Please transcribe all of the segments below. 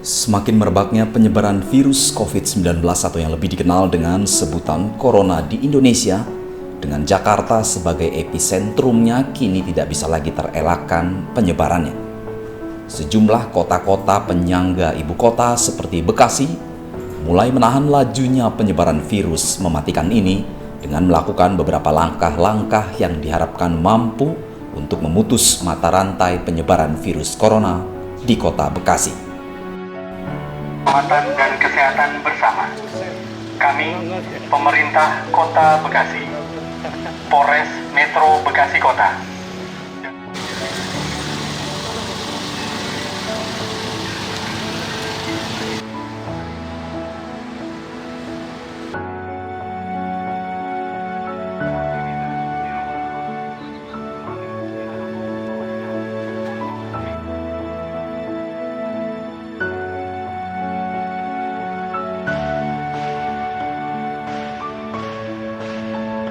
Semakin merebaknya penyebaran virus COVID-19 atau yang lebih dikenal dengan sebutan Corona di Indonesia, dengan Jakarta sebagai episentrumnya kini tidak bisa lagi terelakkan penyebarannya. Sejumlah kota-kota penyangga ibu kota seperti Bekasi mulai menahan lajunya penyebaran virus mematikan ini dengan melakukan beberapa langkah-langkah yang diharapkan mampu untuk memutus mata rantai penyebaran virus corona di kota Bekasi. Keselamatan dan kesehatan bersama. Kami, pemerintah Kota Bekasi, Polres Metro Bekasi Kota.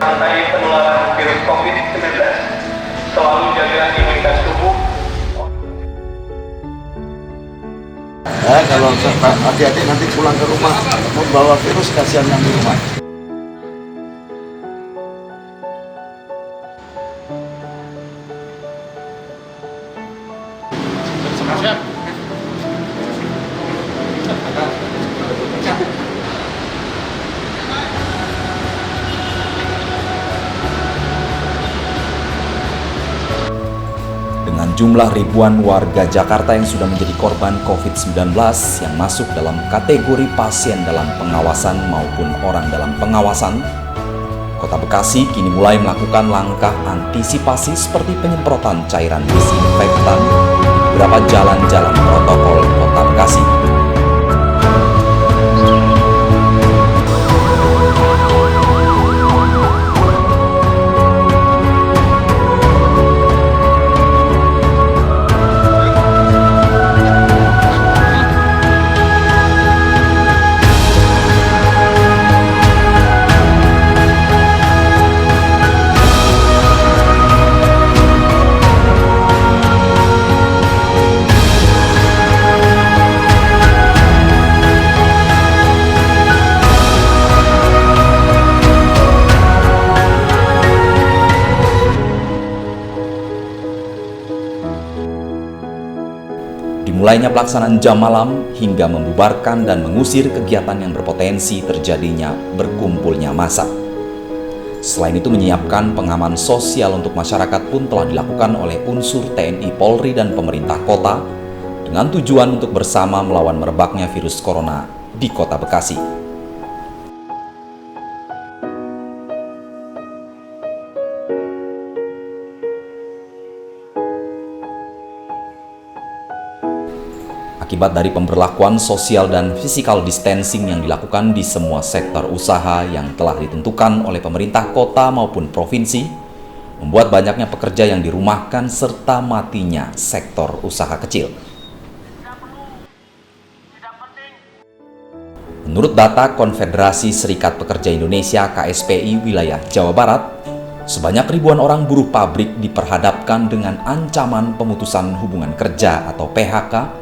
Rantai penularan virus COVID-19, selalu jaga imunitas tubuh. Kalau hati-hati nanti pulang ke rumah membawa virus, kasihan yang di rumah. Dengan jumlah ribuan warga Jakarta yang sudah menjadi korban COVID-19 yang masuk dalam kategori pasien dalam pengawasan maupun orang dalam pengawasan, Kota Bekasi kini mulai melakukan langkah antisipasi seperti penyemprotan cairan disinfektan di beberapa jalan-jalan protokol Kota Bekasi. Dimulainya pelaksanaan jam malam hingga membubarkan dan mengusir kegiatan yang berpotensi terjadinya berkumpulnya massa. Selain itu, menyiapkan pengaman sosial untuk masyarakat pun telah dilakukan oleh unsur TNI, Polri, dan pemerintah kota dengan tujuan untuk bersama melawan merebaknya virus corona di Kota Bekasi. Akibat dari pemberlakuan sosial dan physical distancing yang dilakukan di semua sektor usaha yang telah ditentukan oleh pemerintah kota maupun provinsi, membuat banyaknya pekerja yang dirumahkan serta matinya sektor usaha kecil. Menurut data Konfederasi Serikat Pekerja Indonesia (KSPI) wilayah Jawa Barat, sebanyak ribuan orang buruh pabrik diperhadapkan dengan ancaman pemutusan hubungan kerja atau PHK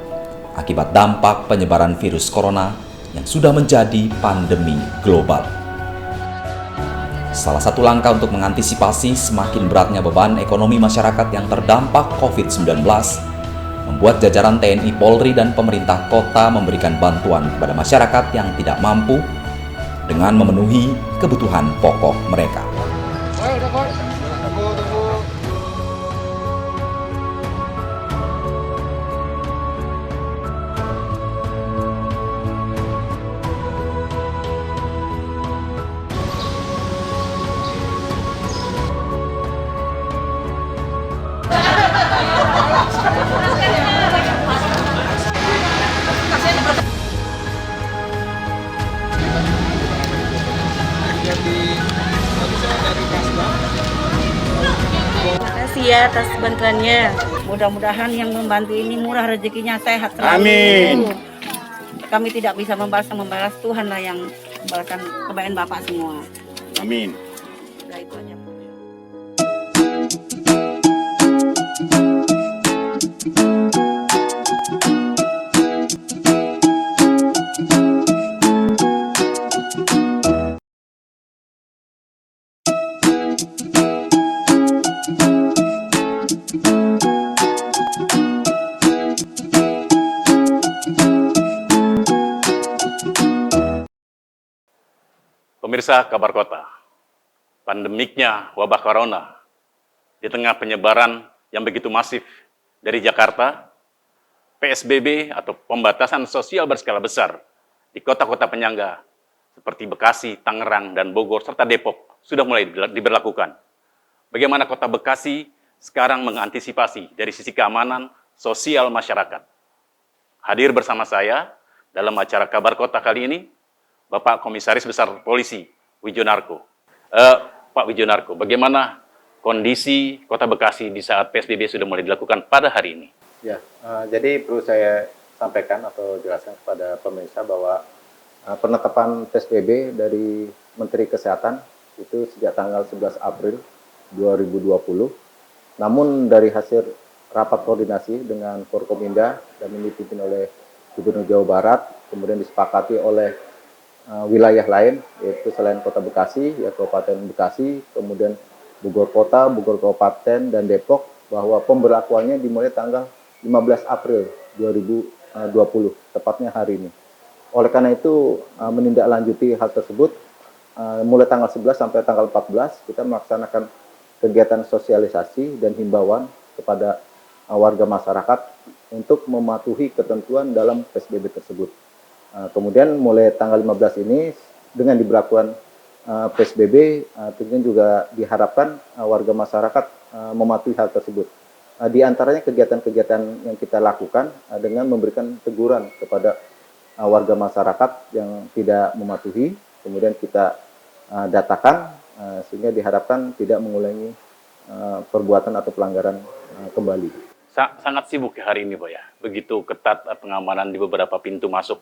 akibat dampak penyebaran virus corona yang sudah menjadi pandemi global. Salah satu langkah untuk mengantisipasi semakin beratnya beban ekonomi masyarakat yang terdampak COVID-19, membuat jajaran TNI, Polri, dan pemerintah kota memberikan bantuan kepada masyarakat yang tidak mampu dengan memenuhi kebutuhan pokok mereka. Terima kasih ya atas bantuannya. Mudah-mudahan yang membantu ini murah rezekinya, sehat selalu. Amin. Kami tidak bisa membalas Tuhan lah yang membalaskan kebaikan Bapak semua. Amin. Udah itu aja. Pemirsa Kabar Kota, pandemiknya wabah corona di tengah penyebaran yang begitu masif dari Jakarta, PSBB atau pembatasan sosial berskala besar di kota-kota penyangga seperti Bekasi, Tangerang, dan Bogor, serta Depok sudah mulai diberlakukan. Bagaimana kota Bekasi sekarang mengantisipasi dari sisi keamanan sosial masyarakat? Hadir bersama saya dalam acara Kabar Kota kali ini, Bapak Komisaris Besar Polisi Wijonarko. Pak Wijonarko, bagaimana kondisi Kota Bekasi di saat PSBB sudah mulai dilakukan pada hari ini? Ya, jadi perlu saya sampaikan atau jelaskan kepada pemirsa bahwa penetapan PSBB dari Menteri Kesehatan itu sejak tanggal 11 April 2020. Namun dari hasil rapat koordinasi dengan Forkominda dan ini dipimpin oleh Gubernur Jawa Barat, kemudian disepakati oleh wilayah lain, yaitu selain Kota Bekasi, ya Kabupaten Bekasi, kemudian Bogor Kota, Bogor Kabupaten, dan Depok, bahwa pemberlakuannya dimulai tanggal 15 April 2020, tepatnya hari ini. Oleh karena itu, menindaklanjuti hal tersebut, mulai tanggal 11 sampai tanggal 14, kita melaksanakan kegiatan sosialisasi dan himbauan kepada warga masyarakat untuk mematuhi ketentuan dalam PSBB tersebut. Kemudian mulai tanggal 15 ini dengan diberlakukan PSBB tentunya juga diharapkan warga masyarakat mematuhi hal tersebut. Di antaranya kegiatan-kegiatan yang kita lakukan dengan memberikan teguran kepada warga masyarakat yang tidak mematuhi, kemudian kita datakan sehingga diharapkan tidak mengulangi perbuatan atau pelanggaran kembali. Sangat sibuk hari ini, Pak ya. Begitu ketat pengamanan di beberapa pintu masuk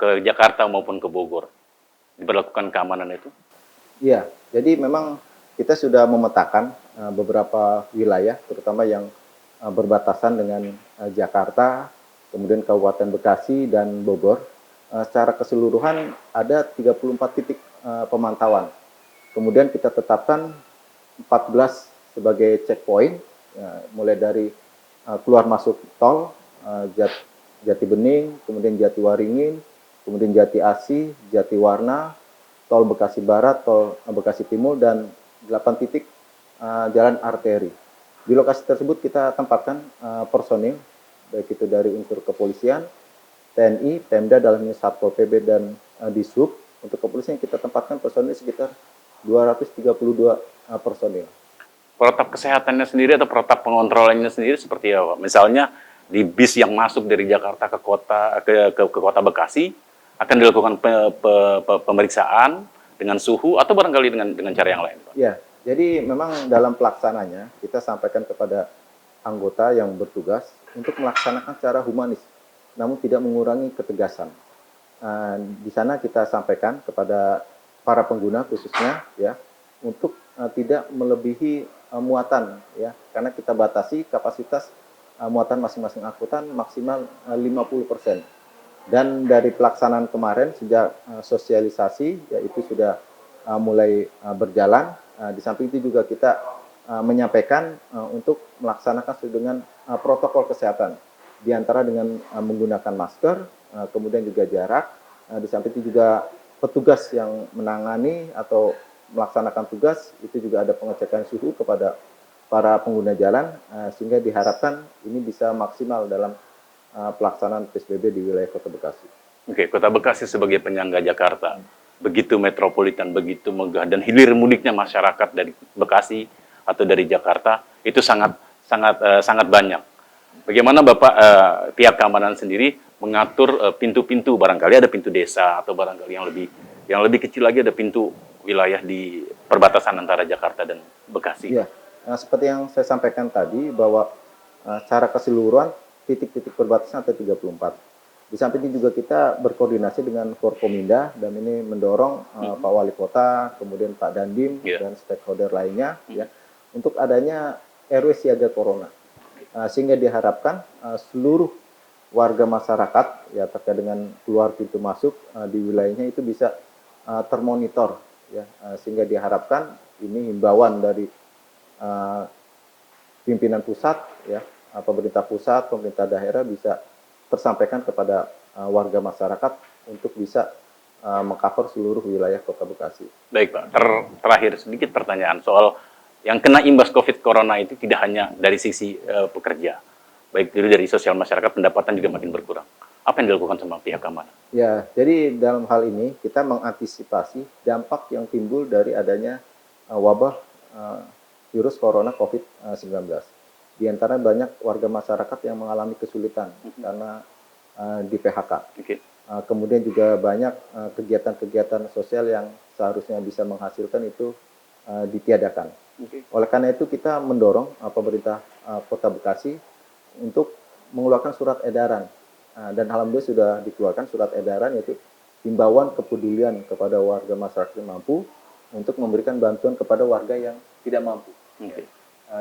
ke Jakarta maupun ke Bogor. Diberlakukan keamanan itu? Iya, jadi memang kita sudah memetakan beberapa wilayah, terutama yang berbatasan dengan Jakarta, kemudian Kabupaten Bekasi dan Bogor. Secara keseluruhan ada 34 titik pemantauan. Kemudian kita tetapkan 14 sebagai checkpoint, mulai dari keluar masuk tol, Jati Bening, kemudian Jati Waringin, kemudian Jati Asi, Jati Warna, tol Bekasi Barat, tol Bekasi Timur, dan 8 titik jalan arteri. Di lokasi tersebut kita tempatkan personil, baik itu dari unsur kepolisian, TNI, Pemda, dalamnya Satpol PP dan Dishub. Untuk kepolisian kita tempatkan personil sekitar 232 personil. Protap kesehatannya sendiri atau protap pengontrolannya sendiri seperti apa? Misalnya di bis yang masuk dari Jakarta ke kota Bekasi akan dilakukan pemeriksaan dengan suhu atau barangkali dengan cara yang lain, Pak? Ya, jadi memang dalam pelaksananya kita sampaikan kepada anggota yang bertugas untuk melaksanakan secara humanis, namun tidak mengurangi ketegasan. Di sana kita sampaikan kepada para pengguna khususnya ya untuk tidak melebihi muatan ya, karena kita batasi kapasitas muatan masing-masing angkutan maksimal 50%. Dan dari pelaksanaan kemarin sejak sosialisasi yaitu sudah mulai berjalan. Di samping itu juga kita menyampaikan untuk melaksanakan sesuai dengan protokol kesehatan, di antara dengan menggunakan masker, kemudian juga jarak. Di samping itu juga petugas yang menangani atau melaksanakan tugas itu juga ada pengecekan suhu kepada para pengguna jalan, sehingga diharapkan ini bisa maksimal dalam pelaksanaan PSBB di wilayah Kota Bekasi. Oke, Kota Bekasi sebagai penyangga Jakarta, begitu metropolitan, begitu megah, dan hilir mudiknya masyarakat dari Bekasi atau dari Jakarta itu sangat banyak. Bagaimana Bapak pihak keamanan sendiri mengatur pintu-pintu, barangkali ada pintu desa atau barangkali yang lebih kecil lagi ada pintu wilayah di perbatasan antara Jakarta dan Bekasi? Iya. Seperti yang saya sampaikan tadi bahwa secara keseluruhan titik-titik perbatasan ada 34. Di samping itu juga kita berkoordinasi dengan Forkominda dan ini mendorong Pak Wali Kota, kemudian Pak Dandim dan stakeholder lainnya ya untuk adanya RW siaga corona. Sehingga diharapkan seluruh warga masyarakat ya terkait dengan keluar pintu masuk di wilayahnya itu bisa termonitor ya, sehingga diharapkan ini himbauan dari pimpinan pusat ya, pemerintah pusat, pemerintah daerah bisa tersampaikan kepada warga masyarakat untuk bisa mengcover seluruh wilayah Kota Bekasi. Baik Pak, terakhir sedikit pertanyaan soal yang kena imbas COVID Corona itu tidak hanya dari sisi pekerja, baik dari sosial masyarakat, pendapatan juga makin berkurang. Apa yang dilakukan sama pihak keamanan? Ya, jadi dalam hal ini kita mengantisipasi dampak yang timbul dari adanya wabah virus corona COVID-19. Di antara banyak warga masyarakat yang mengalami kesulitan karena di PHK. Okay. Kemudian juga banyak kegiatan-kegiatan sosial yang seharusnya bisa menghasilkan itu ditiadakan. Okay. Oleh karena itu kita mendorong pemerintah Kota Bekasi untuk mengeluarkan surat edaran. Dan alhamdulillah sudah dikeluarkan surat edaran, yaitu himbauan kepedulian kepada warga masyarakat yang mampu untuk memberikan bantuan kepada warga yang tidak mampu. Okay.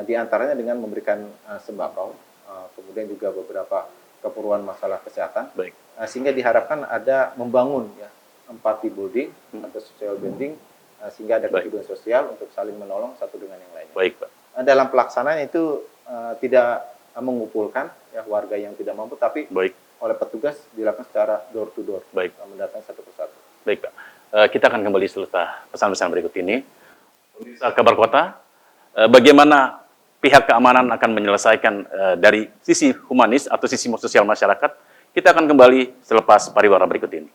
Di antaranya dengan memberikan sembako, kemudian juga beberapa keperluan masalah kesehatan. Baik. Sehingga diharapkan ada membangun ya empathy building atau social bonding, sehingga ada kepedulian sosial untuk saling menolong satu dengan yang lainnya. Baik Pak. Dalam pelaksanaan itu tidak mengumpulkan ya warga yang tidak mampu, tapi Baik. oleh petugas dilakukan secara door to door, Baik. mendatangi satu persatu. Baik Pak. Kita akan kembali setelah pesan-pesan berikut ini. Pemirsa Kabar Kota, bagaimana pihak keamanan akan menyelesaikan dari sisi humanis atau sisi sosial masyarakat? Kita akan kembali selepas pariwara berikut ini.